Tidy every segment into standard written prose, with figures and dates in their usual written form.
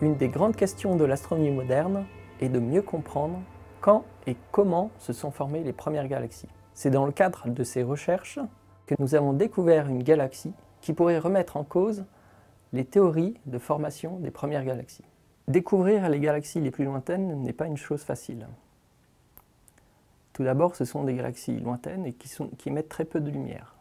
Une des grandes questions de l'astronomie moderne est de mieux comprendre quand et comment se sont formées les premières galaxies. C'est dans le cadre de ces recherches que nous avons découvert une galaxie qui pourrait remettre en cause les théories de formation des premières galaxies. Découvrir les galaxies les plus lointaines n'est pas une chose facile. Tout d'abord, ce sont des galaxies lointaines et qui émettent très peu de lumière.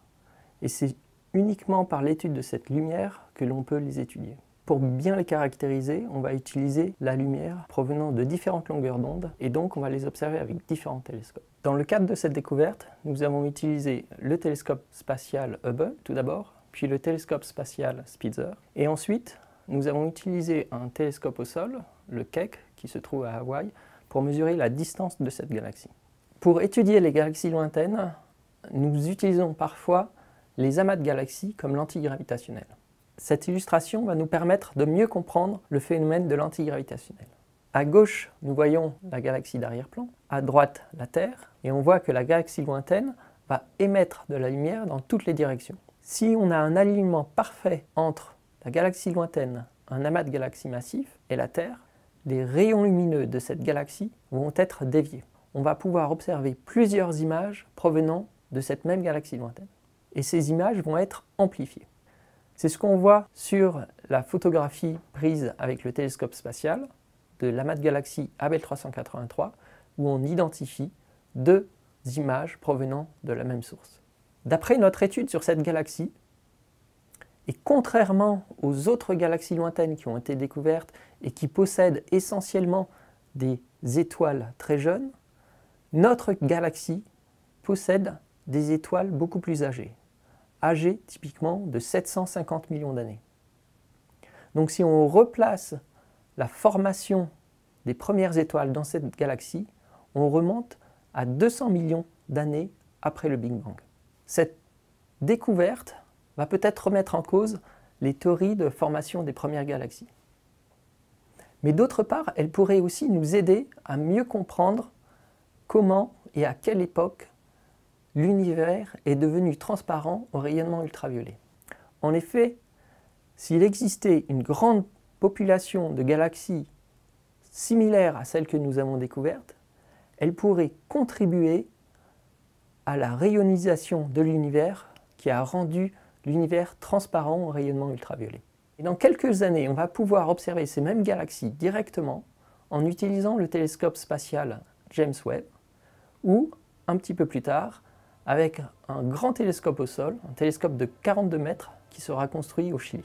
Et c'est uniquement par l'étude de cette lumière que l'on peut les étudier. Pour bien les caractériser, on va utiliser la lumière provenant de différentes longueurs d'onde et donc on va les observer avec différents télescopes. Dans le cadre de cette découverte, nous avons utilisé le télescope spatial Hubble tout d'abord, puis le télescope spatial Spitzer et ensuite nous avons utilisé un télescope au sol, le Keck, qui se trouve à Hawaï, pour mesurer la distance de cette galaxie. Pour étudier les galaxies lointaines, nous utilisons parfois les amas de galaxies comme l'antigravitationnel. Cette illustration va nous permettre de mieux comprendre le phénomène de l'antigravitationnel. À gauche, nous voyons la galaxie d'arrière-plan, à droite la Terre, et on voit que la galaxie lointaine va émettre de la lumière dans toutes les directions. Si on a un alignement parfait entre la galaxie lointaine, un amas de galaxies massif, et la Terre, les rayons lumineux de cette galaxie vont être déviés. On va pouvoir observer plusieurs images provenant de cette même galaxie lointaine. Et ces images vont être amplifiées. C'est ce qu'on voit sur la photographie prise avec le télescope spatial de l'amas de galaxies Abell 383, où on identifie deux images provenant de la même source. D'après notre étude sur cette galaxie, et contrairement aux autres galaxies lointaines qui ont été découvertes et qui possèdent essentiellement des étoiles très jeunes, notre galaxie possède des étoiles beaucoup plus âgées typiquement de 750 millions d'années. Donc si on replace la formation des premières étoiles dans cette galaxie, on remonte à 200 millions d'années après le Big Bang. Cette découverte va peut-être remettre en cause les théories de formation des premières galaxies. Mais d'autre part, elle pourrait aussi nous aider à mieux comprendre comment et à quelle époque l'univers est devenu transparent au rayonnement ultraviolet. En effet, s'il existait une grande population de galaxies similaires à celles que nous avons découvertes, elle pourrait contribuer à la rayonisation de l'univers qui a rendu l'univers transparent au rayonnement ultraviolet. Et dans quelques années, on va pouvoir observer ces mêmes galaxies directement en utilisant le télescope spatial James Webb ou, un petit peu plus tard, avec un grand télescope au sol, un télescope de 42 mètres qui sera construit au Chili.